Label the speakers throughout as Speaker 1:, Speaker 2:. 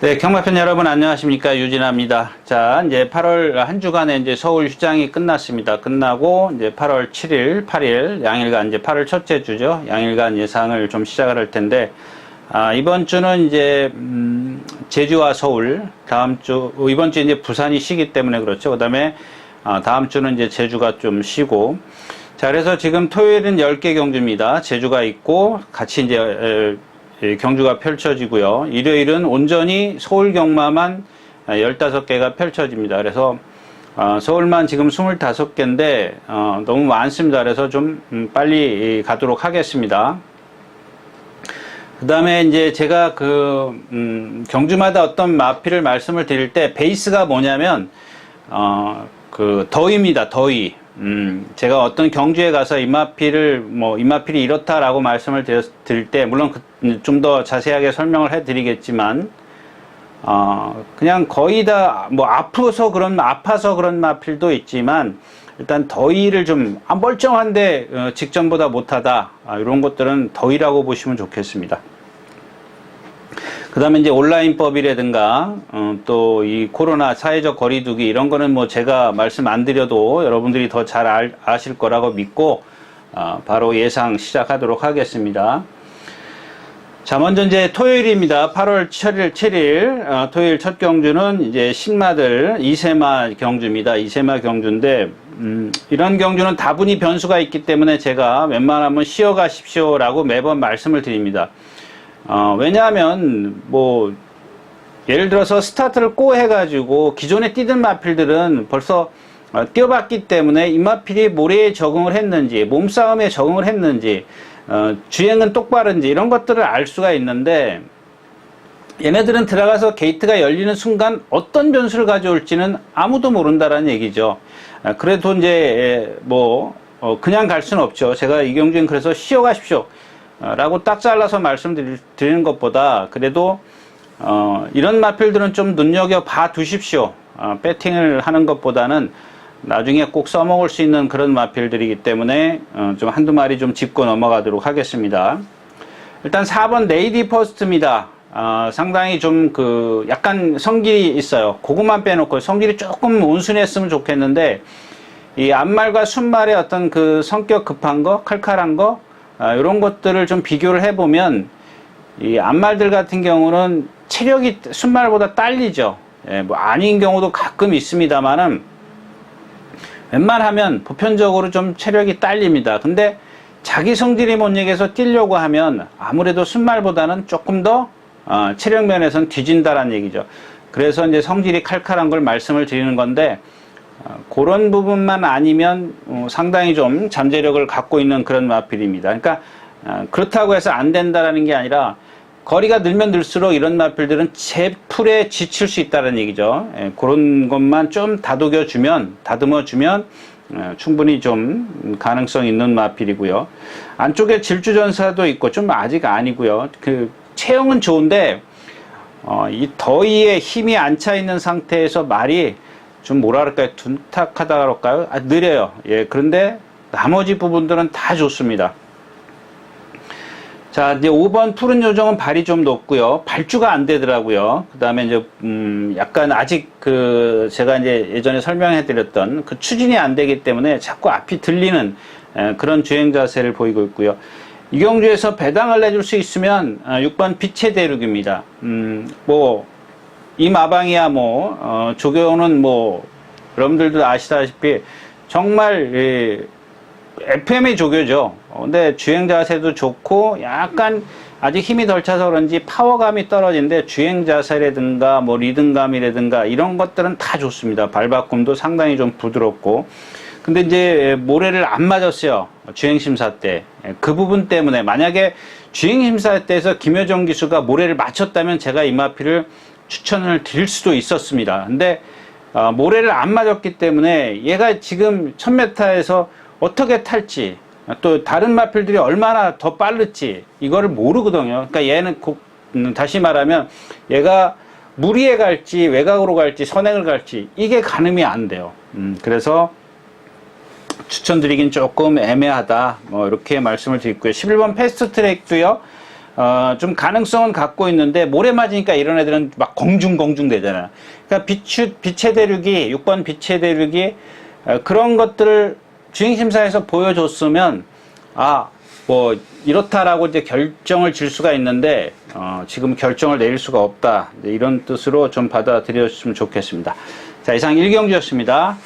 Speaker 1: 네, 경마편 여러분 안녕하십니까? 유진아입니다. 자, 이제 8월 한 주간의 이제 서울 휴장이 끝났습니다. 끝나고 이제 8월 7일, 8일 양일간 이제 8월 첫째 주죠. 양일간 예상을 좀 시작을 할 텐데, 이번 주는 이제 제주와 서울, 다음 주 이번 주 이제 부산이 쉬기 때문에 그렇죠. 그다음에 다음 주는 이제 제주가 좀 쉬고. 자, 그래서 지금 토요일은 10개 경주입니다. 제주가 있고 같이 이제 경주가 펼쳐지고요. 일요일은 온전히 서울 경마만 15개가 펼쳐집니다. 그래서 서울만 지금 25개인데 너무 많습니다. 그래서 좀 빨리 가도록 하겠습니다. 그 다음에 이제 제가 경주마다 어떤 마필을 말씀을 드릴 때 베이스가 뭐냐면 더위입니다. 더위. 제가 어떤 경주에 가서 이마필이 이렇다라고 말씀을 드릴 때, 물론 좀 더 자세하게 설명을 해 드리겠지만, 그냥 거의 다, 아파서 그런 마필도 있지만, 일단 더위를 좀, 멀쩡한데, 직전보다 못하다. 이런 것들은 더위라고 보시면 좋겠습니다. 그 다음에 이제 온라인법이라든가, 또 이 코로나 사회적 거리두기 이런 거는 제가 말씀 안 드려도 여러분들이 더 잘 아실 거라고 믿고, 바로 예상 시작하도록 하겠습니다. 자, 먼저 이제 토요일입니다. 8월 7일, 토요일 첫 경주는 이제 신마들 이세마 경주입니다. 이세마 경주인데, 이런 경주는 다분히 변수가 있기 때문에 제가 웬만하면 쉬어가십시오라고 매번 말씀을 드립니다. 왜냐하면 예를 들어서 스타트를 고 해가지고 기존에 뛰던 마필들은 벌써 뛰어봤기 때문에 이 마필이 모래에 적응을 했는지, 몸싸움에 적응을 했는지, 주행은 똑바른지 이런 것들을 알 수가 있는데, 얘네들은 들어가서 게이트가 열리는 순간 어떤 변수를 가져올지는 아무도 모른다라는 얘기죠. 그래도 이제 그냥 갈 수는 없죠. 제가 이 경주엔 그래서 쉬어가십시오 라고 딱 잘라서 말씀드리는 것보다, 그래도 이런 마필들은 좀 눈여겨 봐 두십시오. 배팅을 하는 것보다는 나중에 꼭 써먹을 수 있는 그런 마필들이기 때문에 좀 한두 마리 좀 짚고 넘어가도록 하겠습니다. 일단 4번 레이디 퍼스트입니다. 상당히 좀 약간 성질이 있어요. 그것만 빼놓고 성질이 조금 온순했으면 좋겠는데, 이 앞말과 순말의 어떤 성격 급한 거, 칼칼한 거, 이런 것들을 좀 비교를 해보면, 이 앞말들 같은 경우는 체력이 순말보다 딸리죠. 아닌 경우도 가끔 있습니다만은, 웬만하면 보편적으로 좀 체력이 딸립니다. 근데 자기 성질이 못 이겨서 뛰려고 하면 아무래도 순말보다는 조금 더 체력 면에서는 뒤진다라는 얘기죠. 그래서 이제 성질이 칼칼한 걸 말씀을 드리는 건데, 그런 부분만 아니면 상당히 좀 잠재력을 갖고 있는 그런 마필입니다. 그러니까 그렇다고 해서 안 된다라는 게 아니라, 거리가 늘면 늘수록 이런 마필들은 제 풀에 지칠 수 있다는 얘기죠. 그런 것만 좀 다듬어 주면 충분히 좀 가능성 있는 마필이고요. 안쪽에 질주전사도 있고, 좀 아직 아니고요. 체형은 좋은데 이 더위에 힘이 안 차 있는 상태에서 말이 좀 둔탁하다 그럴까요? 느려요. 그런데 나머지 부분들은 다 좋습니다. 자, 이제 5번 푸른 요정은 발이 좀 높고요. 발주가 안 되더라고요. 그 다음에 이제, 약간 아직 제가 이제 예전에 설명해 드렸던 추진이 안 되기 때문에 자꾸 앞이 들리는 그런 주행 자세를 보이고 있고요. 이 경주에서 배당을 내줄 수 있으면 6번 빛의 대륙입니다. 이 마방이야 조교는 여러분들도 아시다시피 정말 FM의 조교죠. 근데 주행 자세도 좋고, 약간 아직 힘이 덜 차서 그런지 파워감이 떨어지는데, 주행 자세라든가 리듬감이라든가 이런 것들은 다 좋습니다. 발바꿈도 상당히 좀 부드럽고. 근데 이제 모래를 안 맞았어요. 주행심사 때. 그 부분 때문에, 만약에 주행심사 때에서 김효정 기수가 모래를 맞췄다면 제가 이 마필을 추천을 드릴 수도 있었습니다. 근데 모래를 안 맞았기 때문에 얘가 지금 1000m에서 어떻게 탈지, 또 다른 마필들이 얼마나 더 빠를지 이거를 모르거든요. 그러니까 얘는 다시 말하면 얘가 무리에 갈지 외곽으로 갈지 선행을 갈지 이게 가늠이 안 돼요. 그래서 추천드리긴 조금 애매하다, 이렇게 말씀을 드리고요. 11번 패스트 트랙도요. 좀 가능성은 갖고 있는데 모래 맞으니까 이런 애들은 막 공중공중 되잖아요. 그러니까 빛의 대륙이 6번 빛의 대륙이 그런 것들을 주행심사에서 보여줬으면 뭐 이렇다라고 이제 결정을 질 수가 있는데 지금 결정을 내릴 수가 없다, 이런 뜻으로 좀 받아들여주시면 좋겠습니다. 자, 이상 1경주였습니다.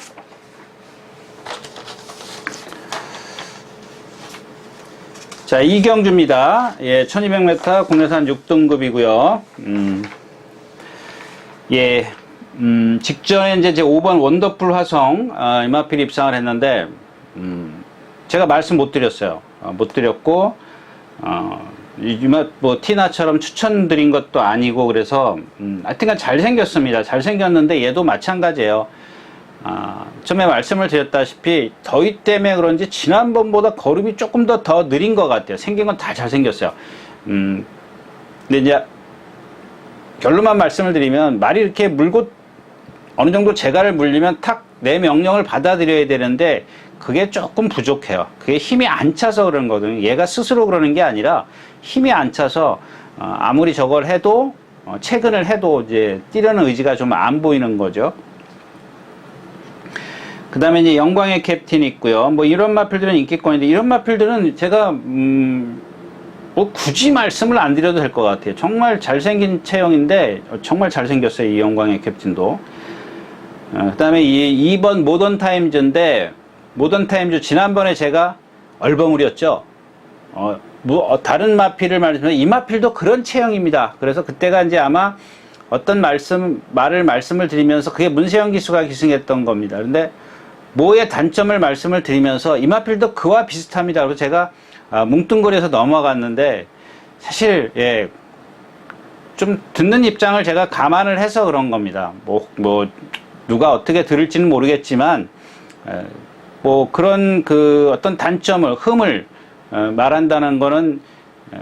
Speaker 1: 자, 2경주입니다. 예, 1200m 국내산 6등급이고요. 예, 직전에 이제 제 5번 원더풀 화성, 이마필이 입상을 했는데, 제가 말씀 못 드렸어요. 못 드렸고, 뭐, 티나처럼 추천드린 것도 아니고, 그래서, 하여튼간 잘생겼습니다. 잘생겼는데, 얘도 마찬가지예요. 처음에 말씀을 드렸다시피 더위 때문에 그런지 지난번보다 걸음이 조금 더 느린 것 같아요. 생긴 건 다 잘생겼어요. 근데 이제 결론만 말씀을 드리면, 말이 이렇게 물고 어느 정도 재갈을 물리면 탁 내 명령을 받아들여야 되는데 그게 조금 부족해요. 그게 힘이 안 차서 그런 거거든요. 얘가 스스로 그러는 게 아니라 힘이 안 차서 아무리 저걸 해도 체근을 해도 이제 뛰려는 의지가 좀 안 보이는 거죠. 그 다음에 이제 영광의 캡틴이 있고요. 뭐 이런 마필들은 인기권인데, 이런 마필들은 제가 뭐 굳이 말씀을 안 드려도 될 것 같아요. 정말 잘생긴 체형인데 정말 잘생겼어요, 이 영광의 캡틴도. 그 다음에 이 2번 모던 타임즈인데, 모던 타임즈 지난번에 제가 얼버무렸죠. 다른 마필을 말하면 이 마필도 그런 체형입니다. 그래서 그때가 이제 아마 어떤 말씀을 드리면서 그게 문세영 기수가 기승했던 겁니다. 근데 모의 단점을 말씀을 드리면서 이마필도 그와 비슷합니다. 그래서 제가 뭉뚱그려서 넘어갔는데, 사실 예, 좀 듣는 입장을 제가 감안을 해서 그런 겁니다. 뭐 누가 어떻게 들을지는 모르겠지만 뭐 그런 그 어떤 단점을, 흠을 말한다는 거는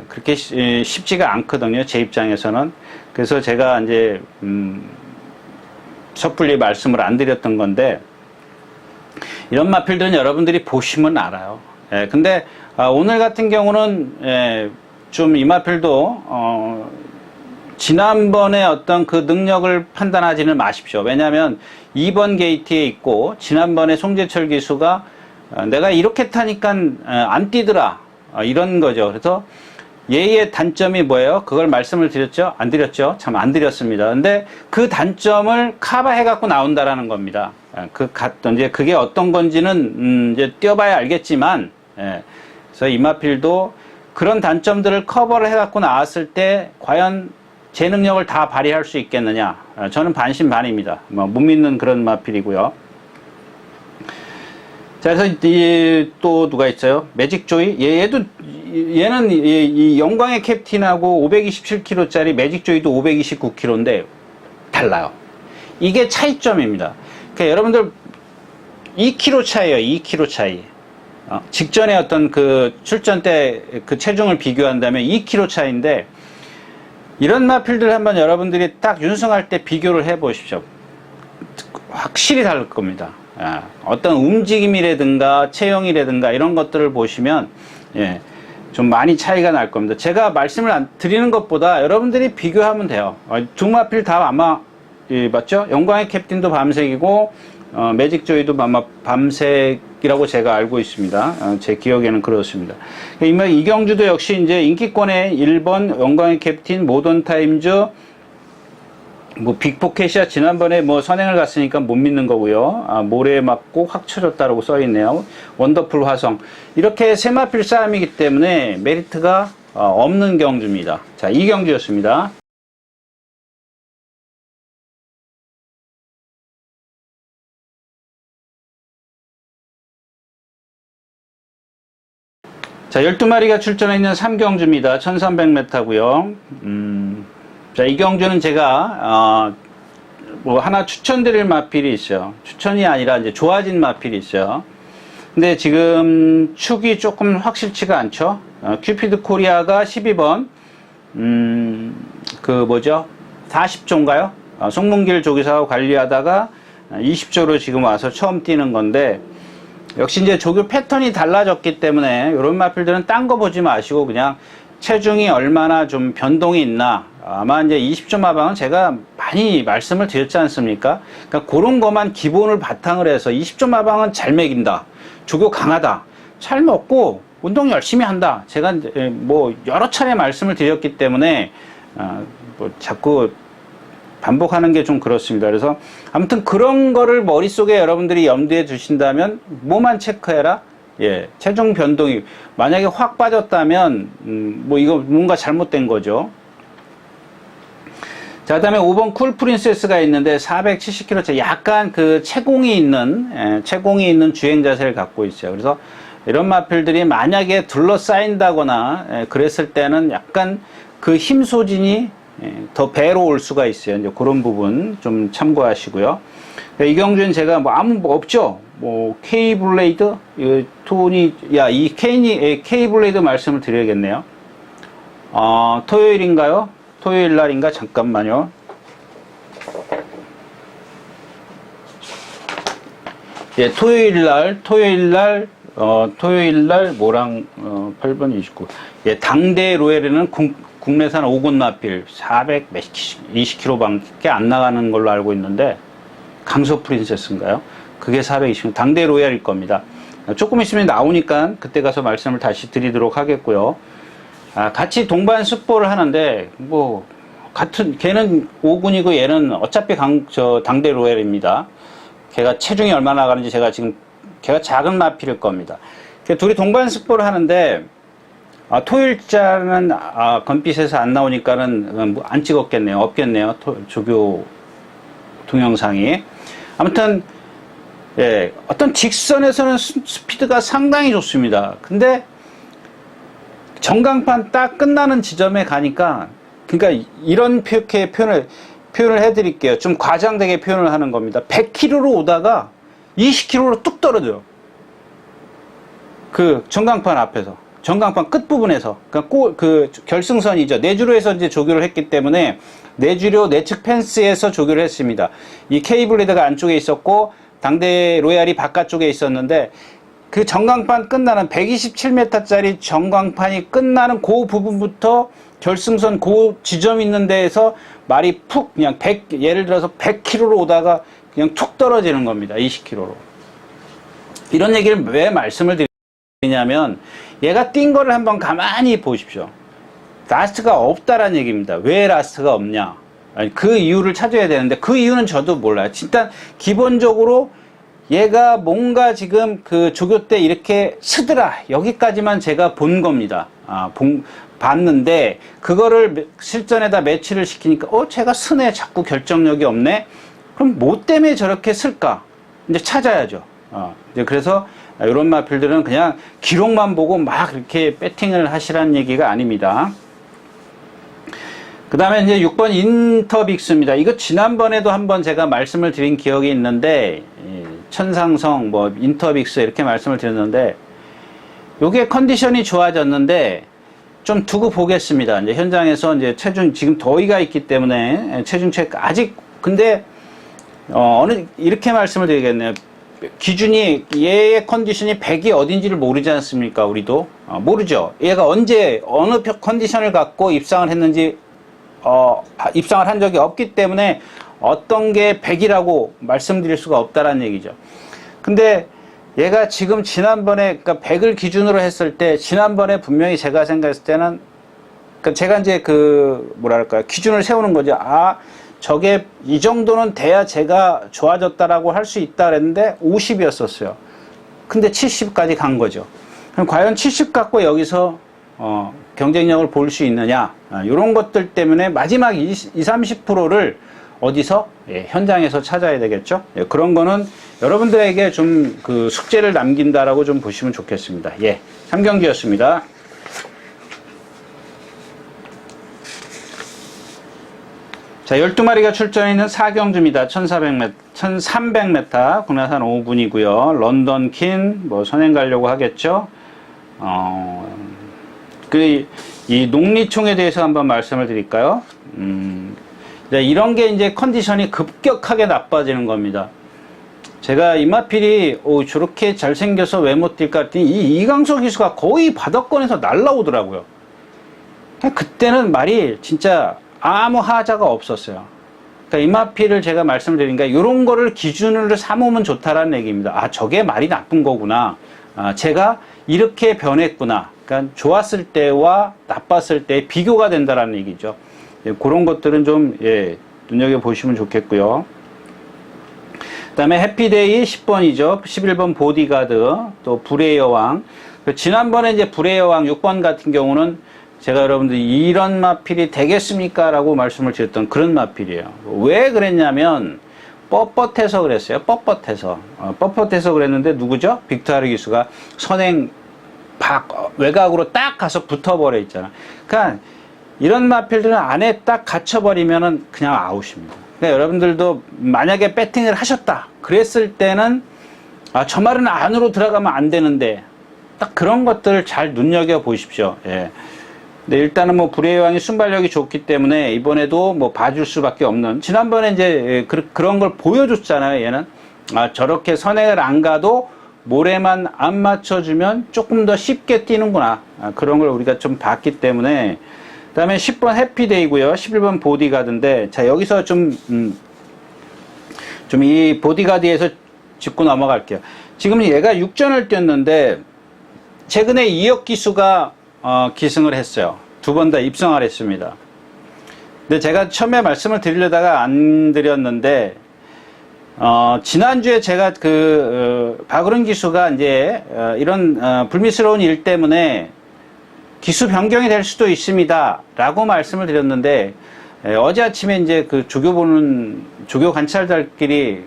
Speaker 1: 그렇게 쉽지가 않거든요, 제 입장에서는. 그래서 제가 이제 섣불리 말씀을 안 드렸던 건데, 이런 마필들은 여러분들이 보시면 알아요. 예, 근데 오늘 같은 경우는 좀 이 마필도 지난번에 어떤 그 능력을 판단하지는 마십시오. 왜냐하면 2번 게이트에 있고, 지난번에 송재철 기수가 내가 이렇게 타니까 안 뛰더라, 이런 거죠. 그래서 얘의 단점이 뭐예요? 그걸 말씀을 드렸죠? 안 드렸죠? 참 안 드렸습니다. 근데 그 단점을 커버해 갖고 나온다라는 겁니다. 이제 그게 어떤 건지는 이제 뛰어봐야 알겠지만, 그래서 이마필도 그런 단점들을 커버를 해 갖고 나왔을 때 과연 제 능력을 다 발휘할 수 있겠느냐? 저는 반신반의입니다. 못 믿는 그런 마필이고요. 자, 그래서 또 누가 있어요? 매직 조이? 얘는 이 영광의 캡틴하고 527kg짜리 매직 조이도 529kg인데 달라요. 이게 차이점입니다. 그러니까 여러분들 2kg 차이예요. 2kg 차이. 직전에 어떤 그 출전 때 그 체중을 비교한다면 2kg 차이인데, 이런 마필들 한번 여러분들이 딱 윤승할 때 비교를 해 보십시오. 확실히 다를 겁니다. 어떤 움직임이라든가 체형이라든가 이런 것들을 보시면 좀 많이 차이가 날 겁니다. 제가 말씀을 드리는 것보다 여러분들이 비교하면 돼요. 두 마필 다 아마 맞죠? 영광의 캡틴도 밤색이고 매직 조이도 아마 밤색이라고 제가 알고 있습니다. 제 기억에는 그렇습니다. 이경주도 역시 이제 인기권의 1번 영광의 캡틴, 모던 타임즈, 뭐 빅포켓이야 지난번에 뭐 선행을 갔으니까 못 믿는 거고요. 모래에 맞고 확 쳐졌다라고 써 있네요. 원더풀 화성, 이렇게 세 마필 싸움이기 때문에 메리트가 없는 경주입니다. 자, 이 경주였습니다. 자, 12마리가 출전해 있는 3경주입니다. 1300m고요. 자, 이 경주는 제가 뭐 하나 추천드릴 마필이 있어요. 추천이 아니라 이제 좋아진 마필이 있어요. 근데 지금 축이 조금 확실치가 않죠. 큐피드 코리아가 12번 그 뭐죠? 40조인가요? 송문길 조교사하고 관리하다가 20조로 지금 와서 처음 뛰는 건데, 역시 이제 조교 패턴이 달라졌기 때문에 이런 마필들은 딴 거 보지 마시고 그냥 체중이 얼마나 좀 변동이 있나. 아마 이제 20조 마방은 제가 많이 말씀을 드렸지 않습니까? 그러니까 그런 것만 기본을 바탕을 해서 20조 마방은 잘 먹인다. 조교 강하다. 잘 먹고 운동 열심히 한다. 제가 뭐 여러 차례 말씀을 드렸기 때문에 뭐 자꾸 반복하는 게 좀 그렇습니다. 그래서 아무튼 그런 거를 머릿속에 여러분들이 염두에 두신다면 뭐만 체크해라. 예, 체중 변동이 만약에 확 빠졌다면 뭐 이거 뭔가 잘못된 거죠. 자, 그다음에 5번 쿨 프린세스가 있는데 470kg짜리 약간 그 체공이 있는 주행 자세를 갖고 있어요. 그래서 이런 마필들이 만약에 둘러싸인다거나 그랬을 때는 약간 그 힘 소진이 더 배로 올 수가 있어요. 이제 그런 부분 좀 참고하시고요. 이경준 제가 뭐 아무 뭐 없죠. 뭐 K 블레이드 이 K 블레이드 말씀을 드려야겠네요. 토요일인가요? 토요일 날인가? 잠깐만요. 예, 토요일 날 뭐랑 8번 29. 예, 당대 로엘에는 국내산 5군 마필 420kg밖에 안 나가는 걸로 알고 있는데 강소 프린세스인가요? 그게 420kg. 당대 로얄일 겁니다. 조금 있으면 나오니까 그때 가서 말씀을 다시 드리도록 하겠고요. 같이 동반 습보를 하는데 뭐 같은 걔는 5군이고 얘는 어차피 당대 로얄입니다. 걔가 체중이 얼마나 나가는지 걔가 작은 마필일 겁니다. 둘이 동반 습보를 하는데 토요일자는 건빛에서 안 나오니까는 안 찍었겠네요. 없겠네요. 조교 동영상이. 아무튼 예, 어떤 직선에서는 스피드가 상당히 좋습니다. 근데 전광판 딱 끝나는 지점에 가니까, 그러니까 이렇게 표현을 해드릴게요. 좀 과장되게 표현을 하는 겁니다. 100km로 오다가 20km로 뚝 떨어져요. 그 전광판 앞에서, 전광판 끝부분에서, 그러니까 그 결승선이죠. 내주로에서 이제 조교를 했기 때문에 내주로 내측 펜스에서 조교를 했습니다. 이 케이블레드가 안쪽에 있었고 당대 로얄이 바깥쪽에 있었는데 그 전광판 끝나는 127m짜리 전광판이 끝나는 그 부분부터 결승선 그 지점 있는 데에서 말이 푹 그냥 예를 들어서 100km로 오다가 그냥 툭 떨어지는 겁니다. 20km로. 이런 얘기를 왜 말씀을 드리냐면 얘가 뛴 거를 한번 가만히 보십시오. 라스트가 없다라는 얘기입니다. 왜 라스트가 없냐? 아니, 그 이유를 찾아야 되는데 그 이유는 저도 몰라요. 일단 기본적으로 얘가 뭔가 지금 그 조교 때 이렇게 쓰더라. 여기까지만 제가 본 겁니다. 봤는데 그거를 실전에다 매치를 시키니까 제가 쓰네. 자꾸 결정력이 없네. 그럼 뭐 때문에 저렇게 쓸까? 이제 찾아야죠. 이제 그래서 이런 마필들은 그냥 기록만 보고 막 이렇게 배팅을 하시라는 얘기가 아닙니다. 그 다음에 이제 6번 인터빅스입니다. 이거 지난번에도 한번 제가 말씀을 드린 기억이 있는데, 천상성, 뭐, 인터빅스 이렇게 말씀을 드렸는데, 요게 컨디션이 좋아졌는데, 좀 두고 보겠습니다. 이제 현장에서 이제 체중, 지금 더위가 있기 때문에 체중 체크, 아직, 근데, 이렇게 말씀을 드리겠네요. 기준이, 얘의 컨디션이 100이 어딘지를 모르지 않습니까? 우리도. 모르죠. 얘가 언제, 어느 컨디션을 갖고 입상을 했는지, 입상을 한 적이 없기 때문에 어떤 게 100이라고 말씀드릴 수가 없다라는 얘기죠. 근데 얘가 지금 지난번에, 그러니까 100을 기준으로 했을 때, 지난번에 분명히 제가 생각했을 때는, 그러니까 제가 이제 뭐랄까요, 기준을 세우는 거죠. 저게 이 정도는 돼야 제가 좋아졌다라고 할 수 있다 그랬는데 50이었었어요. 근데 70까지 간 거죠. 그럼 과연 70 갖고 여기서 경쟁력을 볼 수 있느냐, 이런 것들 때문에 마지막 20-30%를 어디서? 현장에서 찾아야 되겠죠. 그런 거는 여러분들에게 좀 그 숙제를 남긴다라고 좀 보시면 좋겠습니다. 3경기였습니다. 자, 12마리가 출전해 있는 4경주입니다. 1300m, 국내산 5군이고요. 런던 킨, 뭐 선행 가려고 하겠죠. 이 녹리총에 대해서 한번 말씀을 드릴까요? 이런 게 이제 컨디션이 급격하게 나빠지는 겁니다. 제가 이마필이 저렇게 잘생겨서 왜 못 뛸까 했더니 이 이강석 기수가 거의 바닥권에서 날라오더라고요. 그때는 말이 진짜 아무 하자가 없었어요. 그러니까 이마피를 제가 말씀드리니까 이런 거를 기준으로 삼으면 좋다라는 얘기입니다. 아, 저게 말이 나쁜 거구나. 아, 제가 이렇게 변했구나. 그러니까 좋았을 때와 나빴을 때 비교가 된다라는 얘기죠. 예, 그런 것들은 좀 눈여겨보시면 좋겠고요. 그 다음에 해피데이 10번이죠. 11번 보디가드, 또 불의 여왕. 지난번에 이제 불의 여왕 6번 같은 경우는 제가 여러분들 이런 마필이 되겠습니까? 라고 말씀을 드렸던 그런 마필이에요. 왜 그랬냐면 뻣뻣해서 그랬어요. 뻣뻣해서 그랬는데 누구죠? 빅토르 기수가 선행 외곽으로 딱 가서 붙어버려 있잖아. 그러니까 이런 마필들은 안에 딱 갇혀버리면은 그냥 아웃입니다. 그러니까 여러분들도 만약에 배팅을 하셨다 그랬을 때는 아, 저 말은 안으로 들어가면 안 되는데 딱 그런 것들을 잘 눈여겨 보십시오. 예. 근데 일단은 뭐 불의 여왕이 순발력이 좋기 때문에 이번에도 뭐 봐줄 수밖에 없는, 지난번에 이제 그런 걸 보여줬잖아요. 얘는 아, 저렇게 선행을 안 가도 모래만 안 맞춰주면 조금 더 쉽게 뛰는구나. 아, 그런 걸 우리가 좀 봤기 때문에. 그 다음에 10번 해피데이고요. 11번 보디가드인데, 자, 여기서 좀 이 보디가드에서 짚고 넘어갈게요. 지금 얘가 6전을 뛰었는데, 최근에 이혁 기수가 기승을 했어요. 두 번 다 입성을 했습니다. 근데 제가 처음에 말씀을 드리려다가 안 드렸는데, 지난주에 제가 박으른 기수가 이제, 이런, 불미스러운 일 때문에 기수 변경이 될 수도 있습니다. 라고 말씀을 드렸는데, 어제 아침에 이제 그 조교 관찰자들끼리,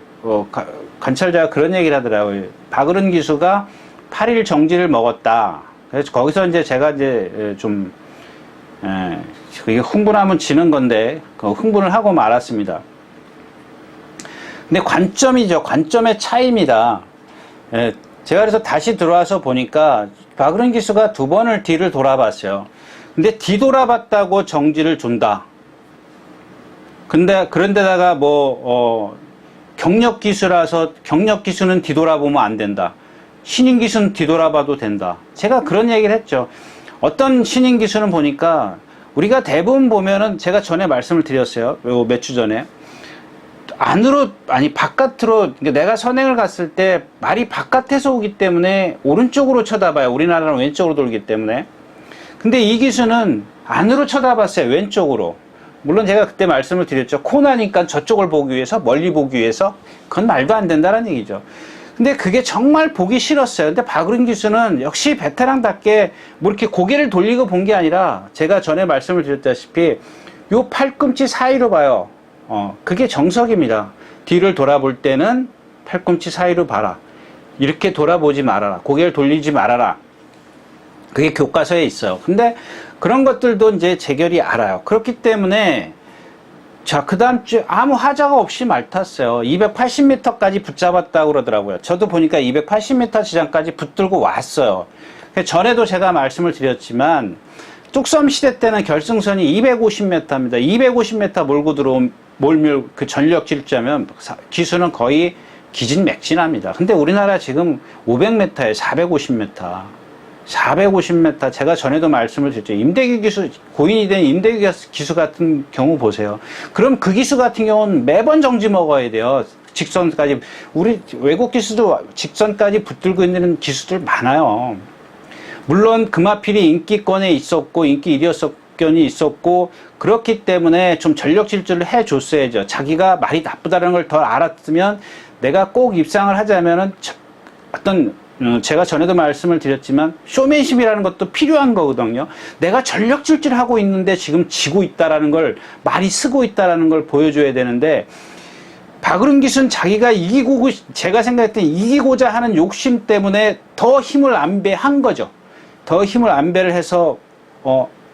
Speaker 1: 관찰자가 그런 얘기를 하더라고요. 박으른 기수가 8일 정지를 먹었다. 그래서 거기서 이제 제가 이제 좀, 그게 흥분하면 지는 건데, 흥분을 하고 말았습니다. 근데 관점이죠. 관점의 차이입니다. 제가 그래서 다시 들어와서 보니까 박으른 기수가 두 번을 뒤를 돌아봤어요. 근데 뒤돌아봤다고 정지를 준다. 그런데다가 경력 기수라서 경력 기수는 뒤돌아보면 안 된다. 신인 기수는 뒤돌아봐도 된다. 제가 그런 얘기를 했죠. 어떤 신인 기수는 보니까 우리가 대부분 보면은 제가 전에 말씀을 드렸어요. 몇 주 전에. 바깥으로, 내가 선행을 갔을 때 말이 바깥에서 오기 때문에 오른쪽으로 쳐다봐요. 우리나라는 왼쪽으로 돌기 때문에. 근데 이 기수는 안으로 쳐다봤어요. 왼쪽으로. 물론 제가 그때 말씀을 드렸죠. 코나니까 저쪽을 보기 위해서, 멀리 보기 위해서. 그건 말도 안 된다는 얘기죠. 근데 그게 정말 보기 싫었어요. 근데 박으른 기수는 역시 베테랑답게 뭐 이렇게 고개를 돌리고 본 게 아니라, 제가 전에 말씀을 드렸다시피 요 팔꿈치 사이로 봐요. 그게 정석입니다. 뒤를 돌아볼 때는 팔꿈치 사이로 봐라. 이렇게 돌아보지 말아라. 고개를 돌리지 말아라. 그게 교과서에 있어요. 근데 그런 것들도 이제 재결이 알아요. 그렇기 때문에, 자, 그 다음 주 아무 하자가 없이 말 탔어요. 280m까지 붙잡았다고 그러더라고요. 저도 보니까 280m 지점까지 붙들고 왔어요. 전에도 제가 말씀을 드렸지만, 뚝섬 시대 때는 결승선이 250m입니다. 250m 몰면 그 전력 질주하면 기수는 거의 기진맥진합니다. 근데 우리나라 지금 500m에 450m. 450m, 제가 전에도 말씀을 드렸죠. 임대규 기수, 고인이 된 임대규 기수 같은 경우 보세요. 그럼 그 기수 같은 경우는 매번 정지 먹어야 돼요. 직선까지. 우리 외국 기수도 직선까지 붙들고 있는 기수들 많아요. 물론 금화필이 인기권에 있었고 인기 1위였건이 있었고 그렇기 때문에 좀 전력 질주를 해줬어야죠. 자기가 말이 나쁘다는 걸 더 알았으면, 내가 꼭 입상을 하자면은 제가 전에도 말씀을 드렸지만 쇼맨십이라는 것도 필요한 거거든요. 내가 전력 질주를 하고 있는데 지금 지고 있다라는 걸, 말이 쓰고 있다라는 걸 보여줘야 되는데, 박으른 기수는 자기가 제가 생각할 때 이기고자 하는 욕심 때문에 더 힘을 안배한 거죠. 더 힘을 안배를 해서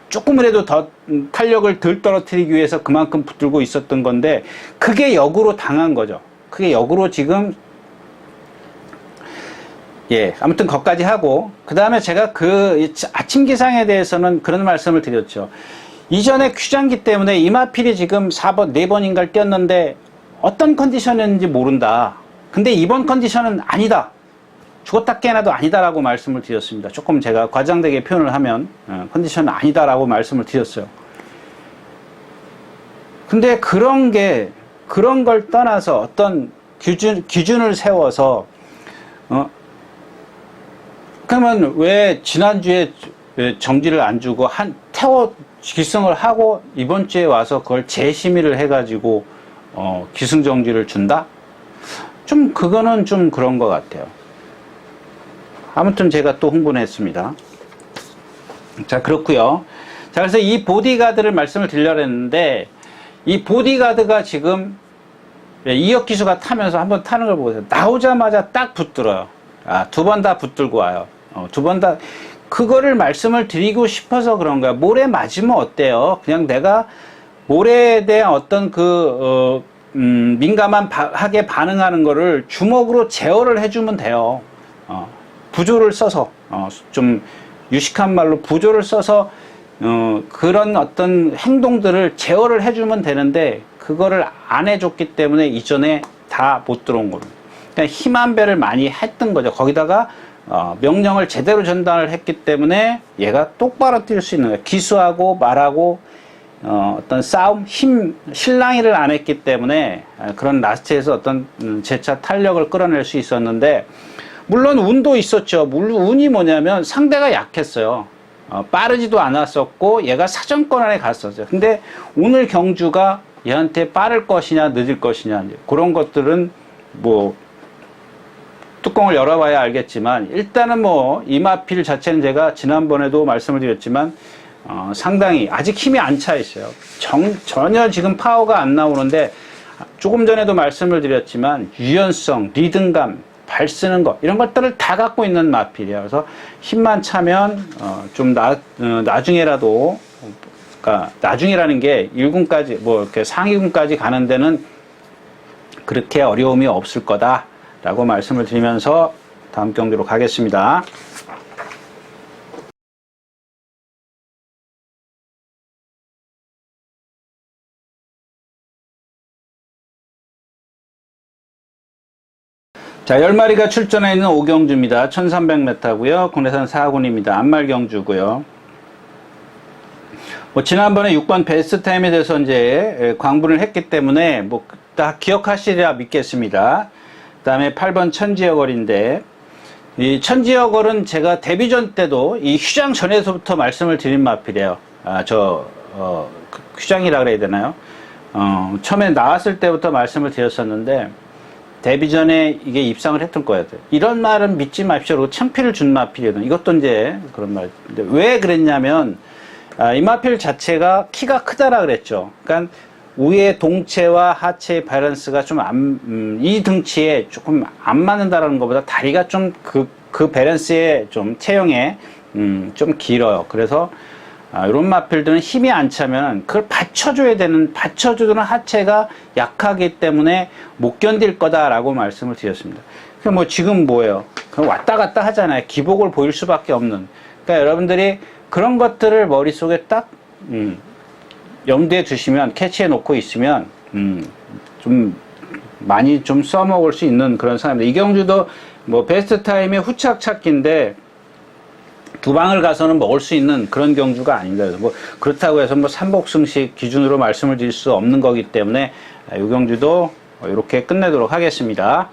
Speaker 1: 조금이라도 더 탄력을 덜 떨어뜨리기 위해서 그만큼 붙들고 있었던 건데, 그게 역으로 당한 거죠. 그게 역으로 지금, 아무튼 거기까지 하고, 그 다음에 제가 아침 기상에 대해서는 그런 말씀을 드렸죠. 이전에 퀴장기 때문에 이마필이 지금 4번인가를 뛰었는데 어떤 컨디션이었는지 모른다. 근데 이번 컨디션은 아니다. 죽었다 깨나도 아니다라고 말씀을 드렸습니다. 조금 제가 과장되게 표현을 하면 컨디션은 아니다라고 말씀을 드렸어요. 근데 그런 걸 떠나서 어떤 기준을 세워서 그러면 왜 지난주에 정지를 안 주고 기승을 하고 이번 주에 와서 그걸 재심의를 해가지고 기승정지를 준다? 좀 그거는 좀 그런 것 같아요. 아무튼 제가 또 홍보를 했습니다. 자, 그렇고요. 자, 그래서 이 보디가드를 말씀을 드리려고 했는데 이 보디가드가 지금 2억 기수가 타면서 한번 타는 걸 보세요. 나오자마자 딱 붙들어요. 두 번 다 붙들고 와요. 두 번 다. 그거를 말씀을 드리고 싶어서 그런 거야. 모래 맞으면 어때요? 그냥 내가 모래에 대한 어떤 민감하게 반응하는 거를 주먹으로 제어를 해주면 돼요. 부조를 써서, 좀 유식한 말로 부조를 써서, 그런 어떤 행동들을 제어를 해주면 되는데, 그거를 안 해줬기 때문에 이전에 다 못 들어온 겁니다. 그러니까 힘한 배를 많이 했던 거죠. 거기다가, 명령을 제대로 전달을 했기 때문에 얘가 똑바로 뛸 수 있는 거예요. 기수하고 말하고, 어떤 싸움, 실랑이를 안 했기 때문에 그런 라스트에서 어떤 재차 탄력을 끌어낼 수 있었는데, 물론 운도 있었죠. 물론 운이 뭐냐면 상대가 약했어요. 빠르지도 않았었고 얘가 사정권 안에 갔었어요. 근데 오늘 경주가 얘한테 빠를 것이냐 늦을 것이냐 그런 것들은 뭐 뚜껑을 열어봐야 알겠지만 일단은 뭐 이마필 자체는 제가 지난번에도 말씀을 드렸지만 상당히 아직 힘이 안 차 있어요. 전혀 지금 파워가 안 나오는데 조금 전에도 말씀을 드렸지만 유연성, 리듬감, 발 쓰는 것 이런 것들을 다 갖고 있는 마필이에요. 그래서 힘만 차면 좀 나중에라도 그러니까 나중이라는 게 1군까지 뭐 이렇게 상위군까지 가는 데는 그렇게 어려움이 없을 거다라고 말씀을 드리면서 다음 경기로 가겠습니다. 자, 10마리가 출전해 있는 5경주입니다. 1300m고요. 국내산 4군입니다. 안말경주고요. 뭐 지난번에 6번 베스트 타임에 대해서 이제 광분을 했기 때문에 뭐 다 기억하시리라 믿겠습니다. 그다음에 8번 천지여걸인데 이 천지여걸은 제가 데뷔전 때도 이 휴장 전에서부터 말씀을 드린 마필이에요. 휴장이라 그래야 되나요? 처음에 나왔을 때부터 말씀을 드렸었는데 데뷔 전에 이게 입상을 했던 거예요. 이런 말은 믿지 마십시오. 창피를 준 마필이거든요. 이것도 이제 그런 말인데 왜 그랬냐면 이 마필 자체가 키가 크다라 그랬죠. 그러니까 위의 동체와 하체의 밸런스가 좀 이 등치에 조금 안 맞는다라는 것보다 다리가 좀 그 밸런스에 좀 체형에 좀 길어요. 그래서 이런 마필들은 힘이 안 차면 그걸 받쳐주는 하체가 약하기 때문에 못 견딜 거다라고 말씀을 드렸습니다. 그럼 뭐 지금 뭐예요? 그럼 왔다 갔다 하잖아요. 기복을 보일 수밖에 없는. 그러니까 여러분들이 그런 것들을 머릿속에 딱, 염두에 두시면, 캐치해 놓고 있으면, 좀 많이 좀 써먹을 수 있는 그런 상황입니다. 이경주도 뭐 베스트 타임의 후착 찾기인데, 두 방을 가서는 먹을 수 있는 그런 경주가 아닙니다. 뭐 그렇다고 해서 뭐 삼복승식 기준으로 말씀을 드릴 수 없는 거기 때문에 이 경주도 이렇게 끝내도록 하겠습니다.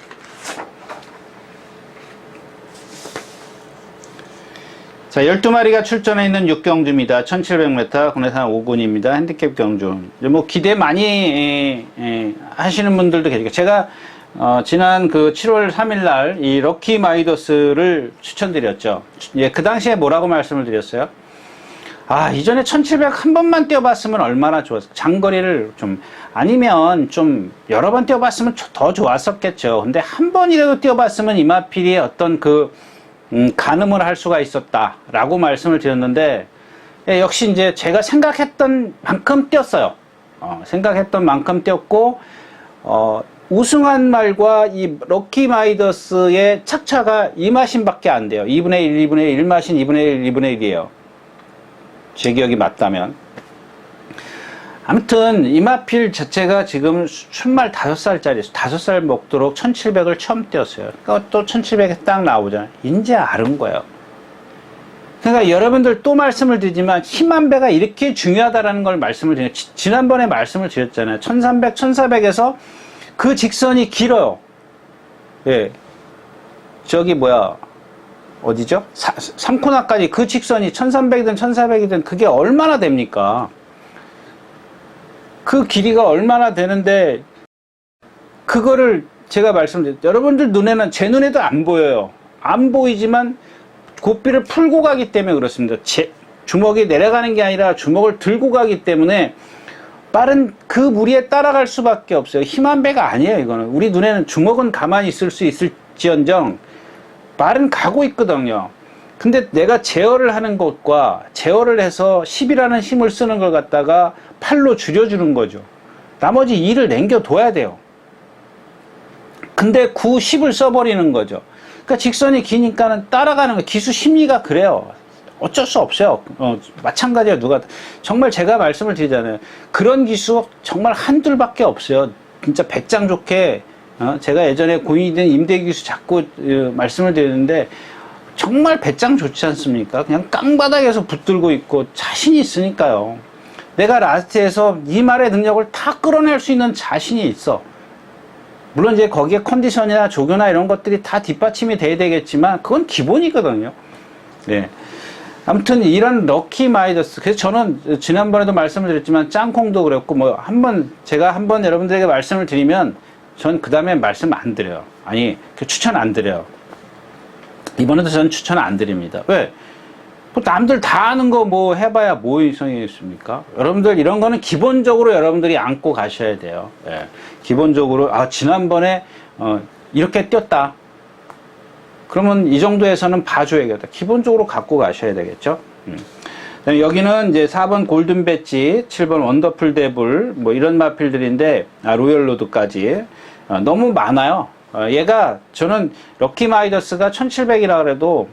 Speaker 1: 자, 12마리가 출전해 있는 6경주입니다. 1700m 국내산 5군입니다. 핸디캡 경주. 뭐 기대 많이 하시는 분들도 계시고 제가 지난 그 7월 3일 날 이 럭키 마이더스를 추천드렸죠. 예, 그 당시에 뭐라고 말씀을 드렸어요? 이전에 1700 한 번만 뛰어봤으면 얼마나 좋았을까. 장거리를 좀, 아니면 좀 여러 번 뛰어봤으면 더 좋았었겠죠. 근데 한 번이라도 뛰어봤으면 이마필이 어떤 가늠을 할 수가 있었다라고 말씀을 드렸는데, 예, 역시 이제 제가 생각했던 만큼 뛰었어요. 생각했던 만큼 뛰었고, 우승한 말과 이 럭키 마이더스의 착차가 2마신밖에 안 돼요. 2분의 1, 2분의 1, 1마신 2분의 1, 2분의 1이에요. 제 기억이 맞다면. 아무튼 이마필 자체가 지금 순말 5살짜리 5살 먹도록 1700을 처음 띄었어요. 그러니까 또 1700에 딱 나오잖아요. 이제 아는 거예요. 그러니까 여러분들 또 말씀을 드리지만 힘한 배가 이렇게 중요하다라는 걸 말씀을 드려요. 지난번에 말씀을 드렸잖아요. 1300, 1400에서 그 직선이 길어요. 예. 저기 뭐야 어디죠? 3코나까지 그 직선이 1300이든 1400이든 그게 얼마나 됩니까? 그 길이가 얼마나 되는데 그거를 제가 말씀드렸죠. 여러분들 눈에는 제 눈에도 안 보여요. 안 보이지만 고삐를 풀고 가기 때문에 그렇습니다. 주먹이 내려가는 게 아니라 주먹을 들고 가기 때문에 빠른 그 무리에 따라갈 수밖에 없어요. 힘한 배가 아니에요. 이거는 우리 눈에는 주먹은 가만히 있을 수 있을지언정 말은 가고 있거든요. 근데 내가 제어를 하는 것과 제어를 해서 10이라는 힘을 쓰는 걸 갖다가 팔로 줄여주는 거죠. 나머지 2를 남겨둬야 돼요. 근데 9, 10을 써버리는 거죠. 그러니까 직선이 기니까는 따라가는 거. 기수 심리가 그래요. 어쩔 수 없어요. 마찬가지야. 정말 제가 말씀을 드리잖아요. 그런 기수 정말 한둘밖에 없어요. 진짜 배짱 좋게 제가 예전에 고인이 임대 기수 자꾸 말씀을 드리는데 정말 배짱 좋지 않습니까? 그냥 깡바닥에서 붙들고 있고 자신이 있으니까요. 내가 라스트에서 이 말의 능력을 다 끌어낼 수 있는 자신이 있어. 물론 이제 거기에 컨디션이나 조교나 이런 것들이 다 뒷받침이 돼야 되겠지만 그건 기본이거든요. 네. 아무튼 이런 럭키 마이더스. 그래서 저는 지난번에도 말씀을 드렸지만 짱콩도 그랬고 뭐 제가 한번 여러분들에게 말씀을 드리면 전 그 다음에 말씀 안 드려요. 아니 추천 안 드려요. 이번에도 저는 추천 안 드립니다. 왜? 뭐 남들 다 아는 거 뭐 해봐야 뭐 이상이 있습니까? 여러분들 이런 거는 기본적으로 여러분들이 안고 가셔야 돼요. 예. 기본적으로 지난번에 이렇게 뛰었다. 그러면 이 정도에서는 봐줘야겠다. 기본적으로 갖고 가셔야 되겠죠. 여기는 이제 4번 골든 배지, 7번 원더풀 데블, 뭐 이런 마필들인데, 로열 로드까지. 너무 많아요. 얘가, 저는 럭키 마이더스가 1700이라 그래도,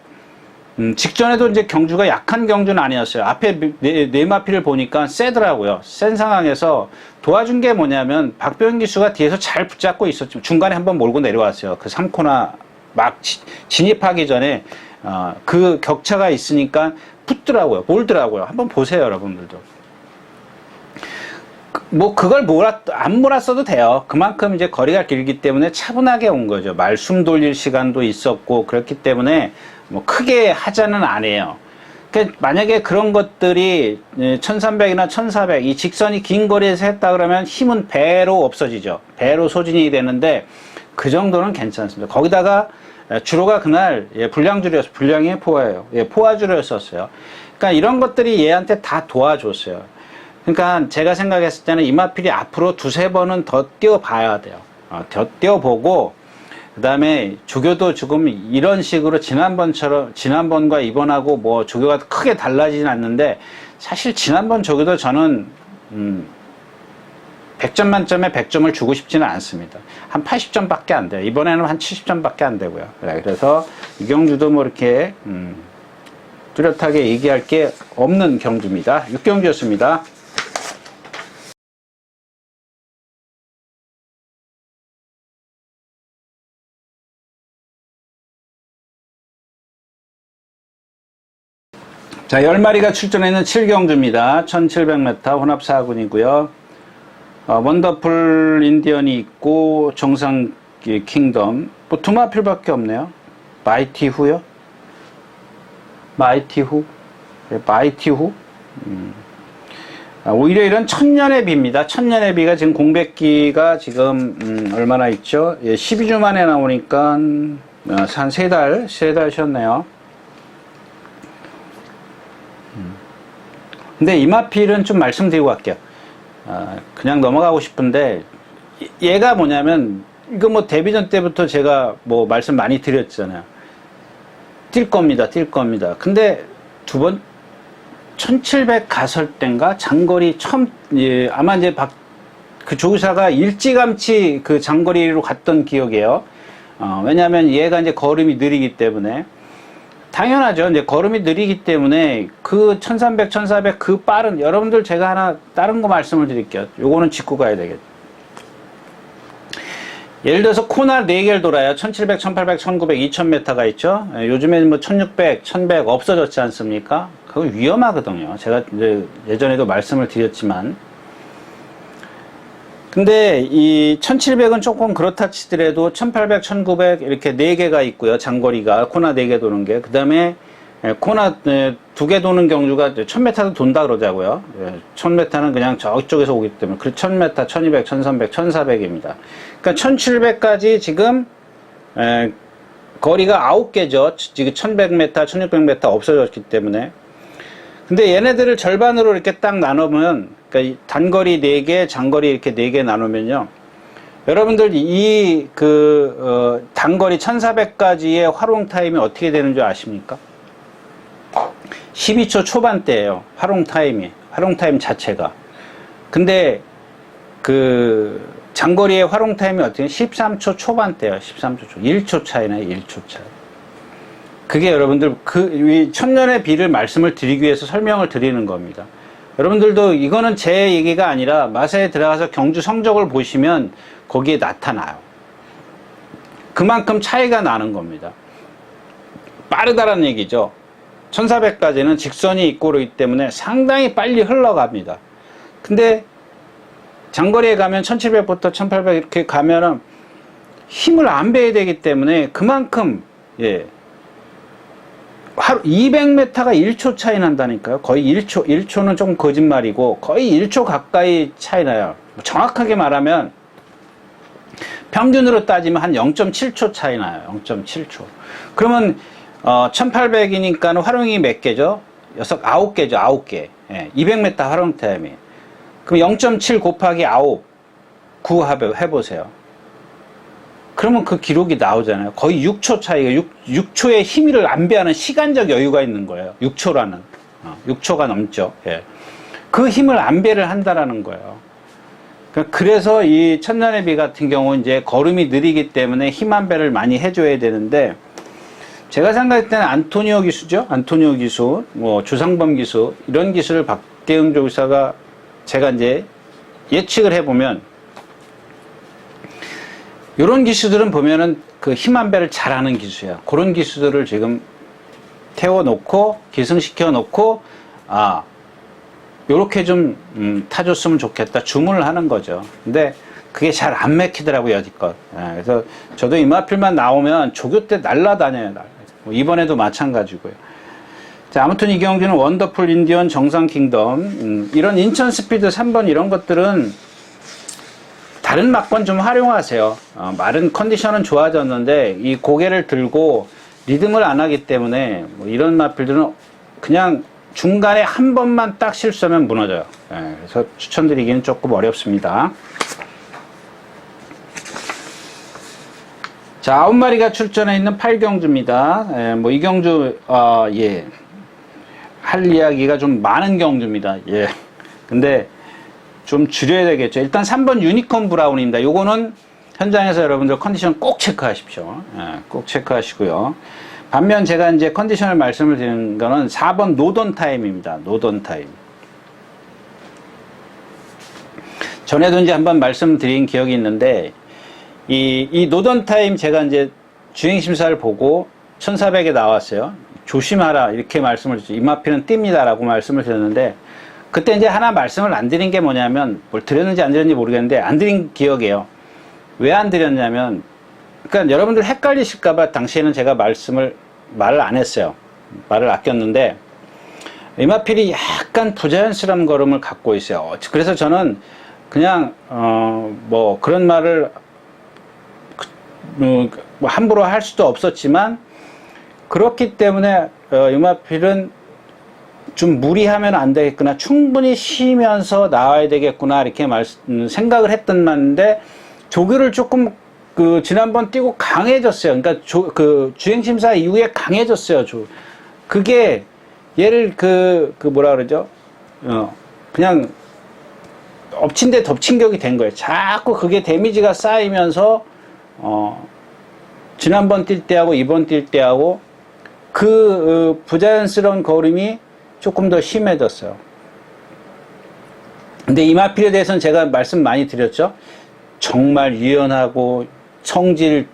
Speaker 1: 직전에도 이제 경주가 약한 경주는 아니었어요. 앞에 네 마필을 보니까 세더라고요. 센 상황에서 도와준 게 뭐냐면, 박병현 기수가 뒤에서 잘 붙잡고 있었지만, 중간에 한번 몰고 내려왔어요. 그 3코나 막 진입하기 전에, 그 격차가 있으니까 붙더라고요. 몰더라고요. 한번 보세요, 여러분들도. 뭐, 그걸 안 몰았어도 돼요. 그만큼 이제 거리가 길기 때문에 차분하게 온 거죠. 말숨 돌릴 시간도 있었고, 그렇기 때문에 뭐, 크게 하자는 안 해요. 그러니까 만약에 그런 것들이 1300이나 1400, 이 직선이 긴 거리에서 했다 그러면 힘은 배로 없어지죠. 배로 소진이 되는데, 그 정도는 괜찮습니다. 거기다가 주로가 그날 불량주로였어요. 불량의 포화예요. 포화주로였었어요. 그러니까 이런 것들이 얘한테 다 도와줬어요. 그러니까 제가 생각했을 때는 이마필이 앞으로 2-3번은 더 뛰어봐야 돼요. 더 뛰어보고 그 다음에 조교도 지금 이런 식으로 지난번과 이번하고 뭐 조교가 크게 달라지진 않는데 사실 지난번 조교도 저는 100점 만점에 100점을 주고 싶지는 않습니다. 한 80점밖에 안 돼요. 이번에는 한 70점밖에 안 되고요. 그래서 이 경주도 뭐 이렇게 뚜렷하게 얘기할 게 없는 경주입니다. 6경주였습니다. 자, 10마리가 출전했는 7경주입니다. 1700m 혼합 4군이고요. 원더풀 인디언이 있고 정상 킹덤 뭐 2마필밖에 없네요. 마이티 후요? 마이티 후? 마이티 후? 오히려 이런 천년의 비입니다. 천년의 비가 지금 공백기가 지금 얼마나 있죠? 12주 만에 나오니까 한 3달 쉬었네요. 근데 이마필은 좀 말씀드리고 갈게요. 그냥 넘어가고 싶은데 얘가 뭐냐면 이거 뭐 데뷔전 때부터 제가 뭐 말씀 많이 드렸잖아요. 뛸 겁니다. 근데 두 번 1700 갔을 땐가 장거리 처음 아마 이제 그 조교사가 일찌감치 그 장거리로 갔던 기억이에요. 왜냐하면 얘가 이제 걸음이 느리기 때문에 당연하죠. 이제 걸음이 느리기 때문에 그 1300, 1400 그 빠른, 여러분들 제가 하나 다른 거 말씀을 드릴게요. 요거는 짚고 가야 되겠죠. 예를 들어서 코나 4개를 돌아요. 1700, 1800, 1900, 2000m가 있죠. 요즘에는 뭐 1600, 1100 없어졌지 않습니까? 그거 위험하거든요. 제가 이제 예전에도 말씀을 드렸지만. 근데 이 1700은 조금 그렇다 치더라도 1800, 1900 이렇게 4개가 있고요. 장거리가 코나 4개 도는 게. 그 다음에 코나 2개 도는 경주가 1000m도 돈다 그러자고요. 1000m는 그냥 저쪽에서 오기 때문에. 1000m, 1200, 1300, 1400입니다. 그러니까 1700까지 지금 거리가 9개죠. 지금 1100m, 1600m 없어졌기 때문에. 근데 얘네들을 절반으로 이렇게 딱 나누면, 그러니까 단거리 4개, 장거리 이렇게 4개 나누면요. 여러분들 단거리 1400까지의 활용 타임이 어떻게 되는 줄 아십니까? 12초 초반대예요. 활용 타임 자체가. 근데 장거리의 활용 타임이 어떻게 13초 초반대예요. 13초 초. 1초 차이나요. 1초 차이. 그게 여러분들 천년의 비를 말씀을 드리기 위해서 설명을 드리는 겁니다. 여러분들도 이거는 제 얘기가 아니라 마사에 들어가서 경주 성적을 보시면 거기에 나타나요. 그만큼 차이가 나는 겁니다. 빠르다라는 얘기죠. 1400까지는 직선이 있고 그러기 때문에 상당히 빨리 흘러갑니다. 근데 장거리에 가면 1700부터 1800 이렇게 가면은 힘을 안 빼야 되기 때문에 그만큼 200m가 1초 차이 난다니까요. 거의 1초는 조금 거짓말이고 거의 1초 가까이 차이 나요. 정확하게 말하면 평균으로 따지면 한 0.7초 차이 나요. 0.7초. 그러면 1800이니까 활용이 몇 개죠? 9개죠. 9개. 200m 활용 타임이. 그럼 0.7 곱하기 9 해보세요. 그러면 그 기록이 나오잖아요. 거의 6초 차이가 6초의 힘을 안배하는 시간적 여유가 있는 거예요. 6초라는 6초가 넘죠. 그 힘을 안배를 한다라는 거예요. 그래서 이 천년의 비 같은 경우 이제 걸음이 느리기 때문에 힘 안배를 많이 해줘야 되는데 제가 생각할 때는 안토니오 기수죠. 안토니오 기수, 뭐 주상범 기수 이런 기술을 박대응 조사가 제가 이제 예측을 해보면. 이런 기수들은 보면은 그 힘 안배를 잘하는 기수야. 그런 기수들을 지금 태워놓고 기승시켜 놓고 요렇게 좀 타줬으면 좋겠다 주문을 하는 거죠. 근데 그게 잘 안 맥히더라고요 여지껏. 그래서 저도 이마필만 나오면 조교 때 날라다녀요. 이번에도 마찬가지고요. 자, 아무튼 이 경주는 원더풀 인디언 정상 킹덤 이런 인천 스피드 3번 이런 것들은 다른 막번 좀 활용하세요. 말은 컨디션은 좋아졌는데 이 고개를 들고 리듬을 안 하기 때문에 뭐 이런 마필들은 그냥 중간에 한 번만 딱 실수하면 무너져요. 그래서 추천드리기는 조금 어렵습니다. 자, 9마리가 출전해 있는 8경주입니다. 뭐 이 경주 할 이야기가 좀 많은 경주입니다. 근데 좀 줄여야 되겠죠. 일단 3번 유니콘 브라운입니다. 요거는 현장에서 여러분들 컨디션 꼭 체크하십시오. 꼭 체크하시고요. 반면 제가 이제 컨디션을 말씀을 드리는 거는 4번 노던 타임입니다. 노던 타임. 전에도 이제 한번 말씀드린 기억이 있는데, 이 노던 타임 제가 이제 주행심사를 보고 1400에 나왔어요. 조심하라. 이렇게 말씀을 드렸죠. 이마피는 띱니다. 라고 말씀을 드렸는데, 그때 이제 하나 말씀을 안 드린 게 뭐냐면, 뭘 드렸는지 안 드렸는지 모르겠는데, 안 드린 기억이에요. 왜 안 드렸냐면, 그러니까 여러분들 헷갈리실까봐 당시에는 제가 말을 안 했어요. 말을 아꼈는데, 이마필이 약간 부자연스러운 걸음을 갖고 있어요. 그래서 저는 그냥, 뭐 그런 말을 뭐 함부로 할 수도 없었지만, 그렇기 때문에, 이마필은 좀 무리하면 안 되겠구나. 충분히 쉬면서 나와야 되겠구나. 이렇게 생각을 했던 말인데, 조교를 조금, 지난번 뛰고 강해졌어요. 그러니까, 주행심사 이후에 강해졌어요. 그게, 얘를 뭐라 그러죠? 그냥, 엎친 데 덮친 격이 된 거예요. 자꾸 그게 데미지가 쌓이면서, 지난번 뛸 때하고 이번 뛸 때하고, 부자연스러운 거림이 조금 더 심해졌어요. 근데 이마필에 대해서는 제가 말씀 많이 드렸죠. 정말 유연하고 성질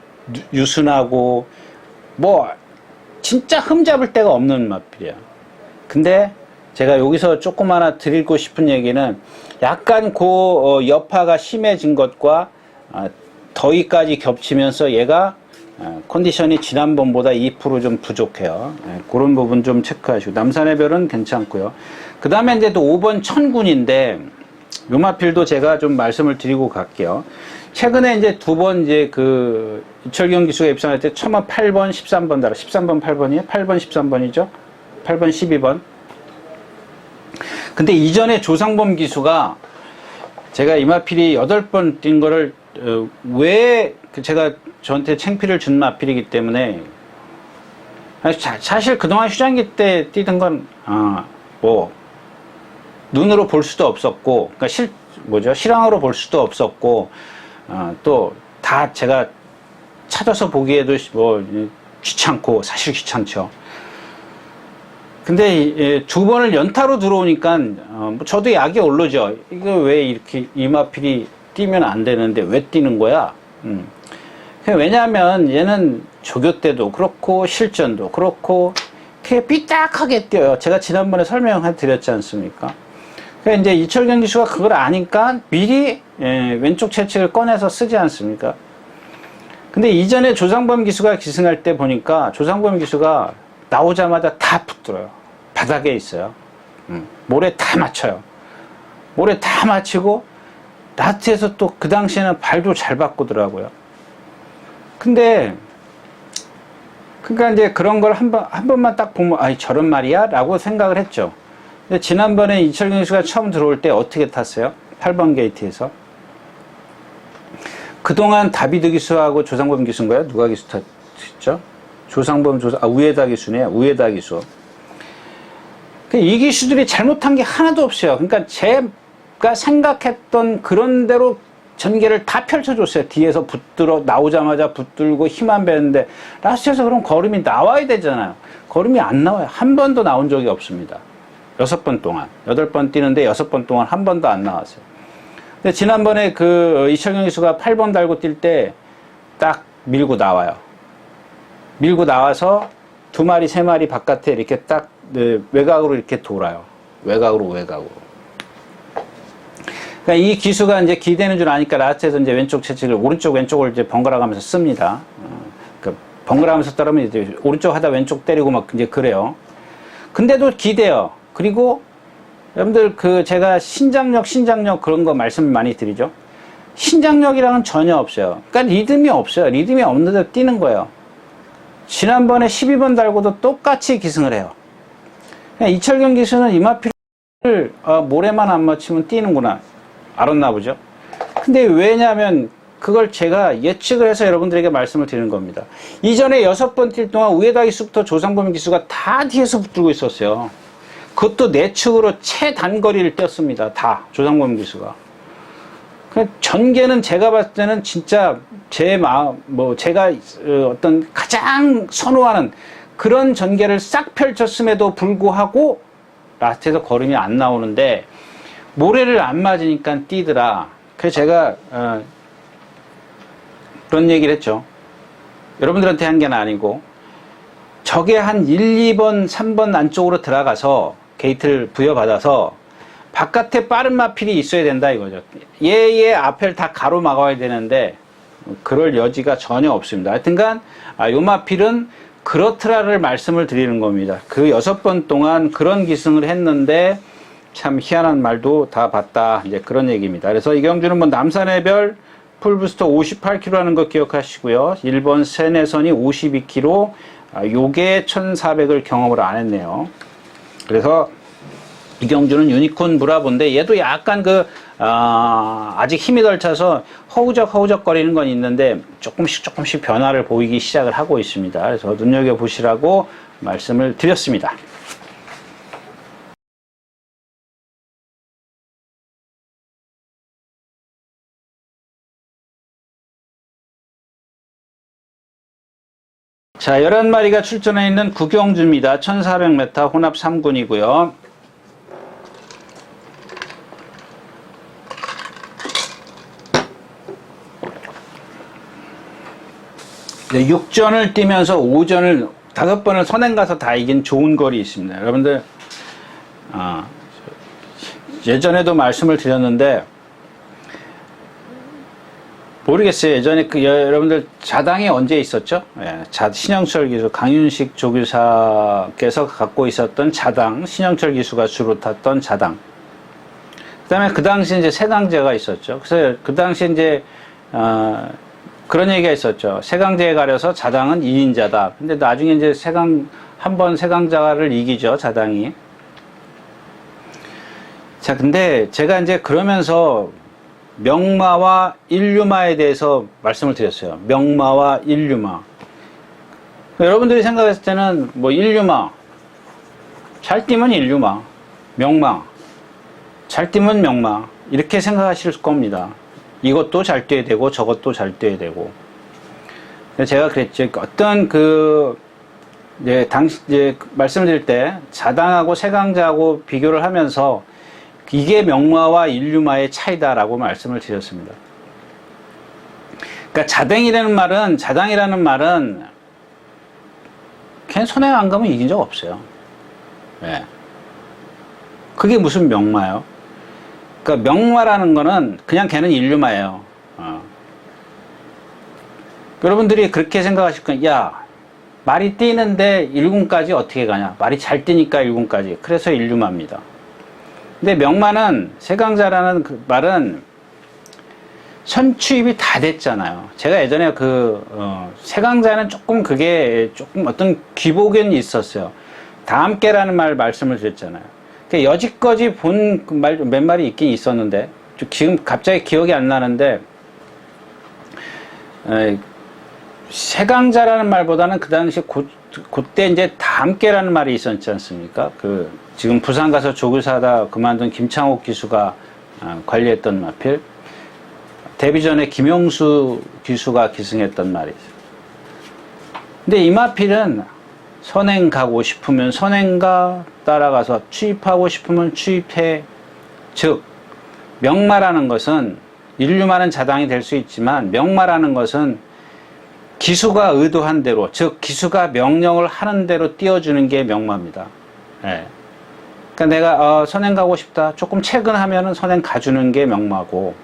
Speaker 1: 유순하고 뭐 진짜 흠잡을 데가 없는 이마필이야. 근데 제가 여기서 조금 하나 드리고 싶은 얘기는 약간 여파가 심해진 것과 더위까지 겹치면서 얘가 컨디션이 지난번보다 2% 좀 부족해요. 그런 부분 좀 체크하시고 남산의 별은 괜찮고요. 그 다음에 이제 또 5번 천군인데 요마필도 제가 좀 말씀을 드리고 갈게요. 최근에 이제 두 번 이제 이철경 기수가 입상할 때 처음 8번, 13번 달아. 13번, 8번이에요? 8번, 13번이죠? 8번, 12번. 근데 이전에 조상범 기수가 제가 이마필이 8번 뛴 거를 왜 제가 저한테 창피를 준 마필이기 때문에 사실 그동안 휴장기 때 뛰던 건 눈으로 볼 수도 없었고 그러니까 실황으로 볼 수도 없었고 또 다 제가 찾아서 보기에도 귀찮고 사실 귀찮죠. 근데 두 번을 연타로 들어오니까 저도 약이 오르죠. 이거 왜 이렇게 이마필이 뛰면 안 되는데 왜 뛰는 거야? 왜냐하면 얘는 조교 때도 그렇고 실전도 그렇고 되게 삐딱하게 뛰어요. 제가 지난번에 설명해 드렸지 않습니까? 그러니까 이제 이철경 기수가 그걸 아니까 미리 왼쪽 채찍을 꺼내서 쓰지 않습니까? 근데 이전에 조상범 기수가 기승할 때 보니까 조상범 기수가 나오자마자 다 붙들어요. 바닥에 있어요. 모래 다 맞춰요. 모래 다 맞추고 라트에서 또 그 당시에는 발도 잘 바꾸더라고요. 근데 그러니까 이제 그런 걸 한 번만 딱 보면 저런 말이야? 라고 생각을 했죠. 근데 지난번에 이철경 기수가 처음 들어올 때 어떻게 탔어요? 8번 게이트에서. 그동안 다비드 기수하고 조상범 기수인가요? 누가 기수 탔죠? 조상범, 우에다 기수네요. 우에다 기수. 이 기수들이 잘못한 게 하나도 없어요. 그러니까 제가 생각했던 그런 대로 전개를 다 펼쳐줬어요. 뒤에서 나오자마자 붙들고 힘 안 빼는데, 라스트에서 그럼 걸음이 나와야 되잖아요. 걸음이 안 나와요. 한 번도 나온 적이 없습니다. 6번 동안. 8번 뛰는데 6번 동안 한 번도 안 나왔어요. 근데 지난번에 이철경 기수가 8번 달고 뛸 때 딱 밀고 나와요. 밀고 나와서 2마리, 3마리 바깥에 이렇게 딱 외곽으로 이렇게 돌아요. 외곽으로. 그러니까 이 기수가 이제 기대는 줄 아니까 라스트에서 이제 왼쪽 채찍을 왼쪽을 이제 번갈아 가면서 씁니다. 그러니까 번갈아 가면서 따르면 이제 오른쪽 하다 왼쪽 때리고 막 이제 그래요. 근데도 기대요. 그리고 여러분들 제가 신장력 그런 거 말씀을 많이 드리죠. 신장력이랑은 전혀 없어요. 그러니까 리듬이 없어요. 리듬이 없는데 뛰는 거예요. 지난번에 12번 달고도 똑같이 기승을 해요. 이철경 기수는 이마필을 모래만 안 맞추면 뛰는구나. 알았나 보죠. 근데 왜냐면 그걸 제가 예측을 해서 여러분들에게 말씀을 드리는 겁니다. 이전에 6번 뛸 동안 우에다 기수부터 조상범 기수가 다 뒤에서 붙들고 있었어요. 그것도 내측으로 최단거리를 뛰었습니다. 다 조상범 기수가. 전개는 제가 봤을 때는 진짜 제가 어떤 가장 선호하는 그런 전개를 싹 펼쳤음에도 불구하고 라스트에서 걸음이 안 나오는데 모래를 안 맞으니까 뛰더라. 그래서 제가 그런 얘기를 했죠. 여러분들한테 한 게 아니고 저게 한 1, 2번, 3번 안쪽으로 들어가서 게이트를 부여받아서 바깥에 빠른 마필이 있어야 된다 이거죠. 얘의 앞을 다 가로막아야 되는데 그럴 여지가 전혀 없습니다. 하여튼간 요 마필은 그렇더라를 말씀을 드리는 겁니다. 그 6번 동안 그런 기승을 했는데 참 희한한 말도 다 봤다. 이제 그런 얘기입니다. 그래서 이 경주는 남산의 별 풀부스터 58km라는 거 기억하시고요. 1번 세내선이 52km, 요게 1400을 경험을 안 했네요. 그래서 이 경주는 유니콘 브라보인데 얘도 약간 아직 힘이 덜 차서 허우적 거리는 건 있는데 조금씩 변화를 보이기 시작을 하고 있습니다. 그래서 눈여겨보시라고 말씀을 드렸습니다. 자, 11마리가 출전해 있는 구경주입니다. 1400m 혼합 3군이고요. 네, 6전을 뛰면서 5전을 5번을 선행 가서 다 이긴 좋은 걸이 있습니다. 여러분들, 예전에도 말씀을 드렸는데, 모르겠어요. 예전에 여러분들 자당이 언제 있었죠? 예, 신영철 기수, 강윤식 조교사께서 갖고 있었던 자당, 신영철 기수가 주로 탔던 자당. 그 다음에 그 당시 이제 세강제가 있었죠. 그래서 그 당시 이제, 그런 얘기가 있었죠. 세강제에 가려서 자당은 2인자다. 근데 나중에 이제 한번 세강자를 이기죠, 자당이. 자, 근데 제가 이제 그러면서 명마와 일류마에 대해서 말씀을 드렸어요. 명마와 일류마. 여러분들이 생각했을 때는 뭐 일류마, 잘 뛰면 일류마, 명마, 잘 뛰면 명마, 이렇게 생각하실 겁니다. 이것도 잘 뛰어야 되고 저것도 잘 뛰어야 되고. 제가 그랬죠. 어떤 이제 말씀드릴 때 자당하고 세강자하고 비교를 하면서 이게 명마와 일류마의 차이다라고 말씀을 드렸습니다. 그러니까 자당이라는 말은 그냥 선행 안 가면 이긴 적 없어요. 네. 그게 무슨 명마예요? 그러니까 명마라는 거는 그냥 걔는 일류마예요. 여러분들이 그렇게 생각하실 거예요. 야, 말이 뛰는데 1군까지 어떻게 가냐? 말이 잘 뛰니까 1군까지. 그래서 일류마입니다. 근데 명마는, 세강자라는 그 말은 선취입이 다 됐잖아요. 제가 예전에 세강자는 조금 어떤 기복은 있었어요. 다함께라는 말씀을 드렸잖아요. 여지까지 본 몇 마리 있긴 있었는데, 지금 갑자기 기억이 안 나는데, 세강자라는 말보다는 그 당시 그때 이제 다함께라는 말이 있었지 않습니까? 지금 부산 가서 조교사다 그만둔 김창옥 기수가 관리했던 마필, 데뷔 전에 김용수 기수가 기승했던 말이 있어요. 근데 이 마필은 선행 가고 싶으면 선행가, 따라가서 취입하고 싶으면 취입해. 즉, 명마라는 것은, 일류마는 자당이 될 수 있지만 명마라는 것은 기수가 의도한 대로, 즉 기수가 명령을 하는 대로 띄워주는 게 명마입니다. 예. 그러니까 내가 선행 가고 싶다, 조금 퇴근하면은 선행 가주는 게 명마고,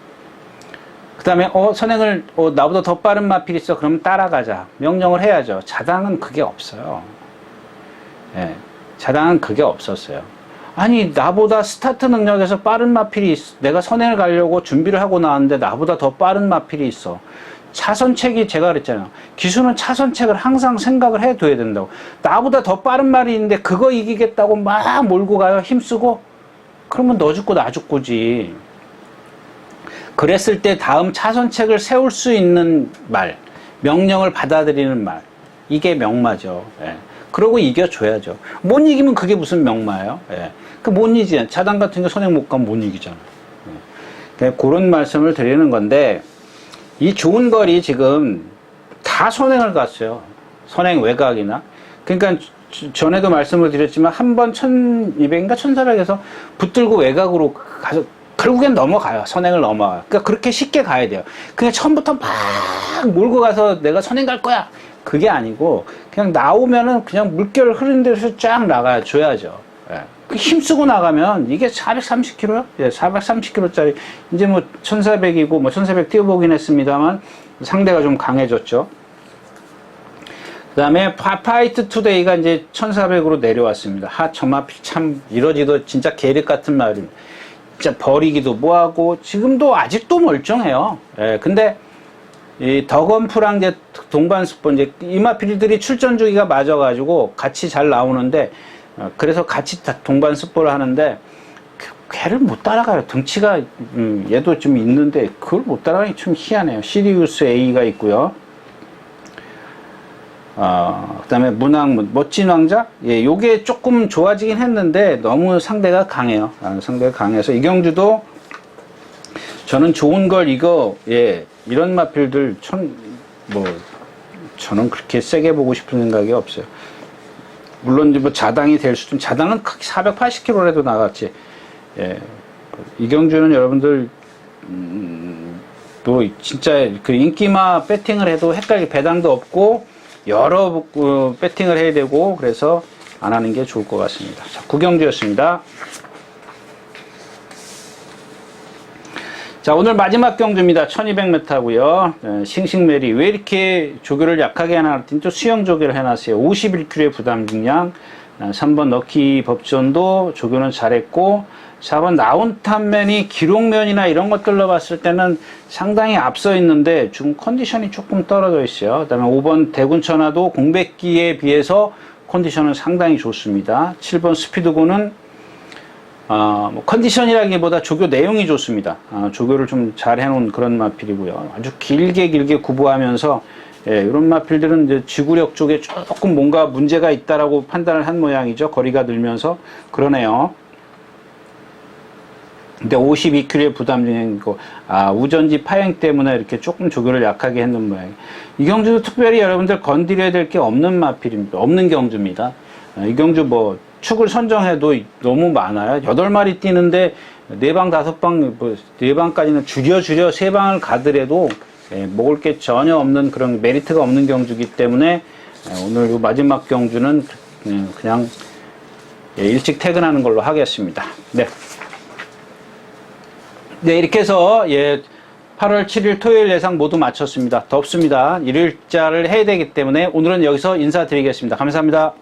Speaker 1: 그 다음에 선행을 나보다 더 빠른 마필이 있어, 그러면 따라가자, 명령을 해야죠. 자당은 그게 없어요. 예. 자당은 그게 없었어요. 아니, 나보다 스타트 능력에서 빠른 마필이 있어. 내가 선행을 가려고 준비를 하고 나왔는데 나보다 더 빠른 마필이 있어. 차선책이, 제가 그랬잖아요. 기수는 차선책을 항상 생각을 해둬야 된다고. 나보다 더 빠른 말이 있는데 그거 이기겠다고 막 몰고 가요. 힘쓰고. 그러면 너 죽고 나 죽고지. 그랬을 때 다음 차선책을 세울 수 있는 말, 명령을 받아들이는 말, 이게 명마죠. 예. 그러고 이겨줘야죠. 못 이기면 그게 무슨 명마예요? 예. 못 이기잖아요. 자당 같은 게 선행 못 가면 못 이기잖아요. 예. 그런 말씀을 드리는 건데, 이 좋은 거리 지금 다 선행을 갔어요. 선행 외곽이나. 그러니까 전에도 말씀을 드렸지만 한 번 1200인가 1400에서 붙들고 외곽으로 가서 결국엔 넘어가요. 선행을 넘어가요. 그러니까 그렇게 쉽게 가야 돼요. 그냥 처음부터 막 몰고 가서 내가 선행 갈 거야, 그게 아니고 그냥 나오면은 그냥 물결 흐르는 데서 쫙 나가줘야죠. 예. 힘쓰고 나가면 이게 430km요? 예, 430km짜리 이제 뭐 1400이고 뭐 1400 뛰어보긴 했습니다만 상대가 좀 강해졌죠. 그 다음에 파이트 투데이가 이제 1400으로 내려왔습니다. 저마필 참 이러지도 진짜 계륵 같은 말입니다. 진짜 버리기도 뭐하고 지금도 아직도 멀쩡해요. 예, 근데 이 덕원프랑 이제 동반스포 이제 이마필들이 출전 주기가 맞아가지고 같이 잘 나오는데, 그래서 같이 동반 스포를 하는데 걔를 못 따라가요. 등치가 얘도 좀 있는데 그걸 못 따라가기 좀 희한해요. 시리우스 A가 있고요. 그 다음에 문학문 멋진 왕자, 예, 요게 조금 좋아지긴 했는데 너무 상대가 강해요. 상대가 강해서 이경주도 저는 좋은 걸 이런 마필들 저는 그렇게 세게 보고 싶은 생각이 없어요. 물론 뭐 자당이 될 수도, 자당은 480km라도 나갔지. 예. 이경주는 여러분들 뭐 진짜 그 인기마 배팅을 해도 헷갈릴, 배당도 없고 여러 배팅을 해야 되고, 그래서 안 하는 게 좋을 것 같습니다. 자, 구경주였습니다. 자, 오늘 마지막 경주입니다. 1200m고요. 싱싱메리. 왜 이렇게 조교를 약하게 해놨더니 또 수영 조교를 해놨어요. 51kg의 부담 중량. 3번 럭키 법전도 조교는 잘했고, 4번 나운탄맨이 기록면이나 이런 것들로 봤을 때는 상당히 앞서 있는데 지금 컨디션이 조금 떨어져 있어요. 그 다음에 5번 대군천하도 공백기에 비해서 컨디션은 상당히 좋습니다. 7번 스피드고는 뭐 컨디션이라기보다 조교 내용이 좋습니다. 조교를 좀 잘 해놓은 그런 마필이고요. 아주 길게 구부하면서, 예, 이런 마필들은 이제 지구력 쪽에 조금 뭔가 문제가 있다라고 판단을 한 모양이죠. 거리가 늘면서. 그러네요. 근데 52kg의 부담 중량이고, 우전지 파행 때문에 이렇게 조금 조교를 약하게 했는 모양이에요. 이 경주도 특별히 여러분들 건드려야 될 게 없는 마필입니다. 없는 경주입니다. 이 경주 뭐 축을 선정해도 너무 많아요. 8마리 뛰는데 4방, 5방, 뭐 4방까지는 줄여 3방을 가더라도, 예, 먹을 게 전혀 없는 그런 메리트가 없는 경주이기 때문에, 오늘 이 마지막 경주는 그냥, 예, 일찍 퇴근하는 걸로 하겠습니다. 네. 네, 이렇게 해서, 예, 8월 7일 토요일 예상 모두 마쳤습니다. 덥습니다. 일요일자를 해야 되기 때문에 오늘은 여기서 인사드리겠습니다. 감사합니다.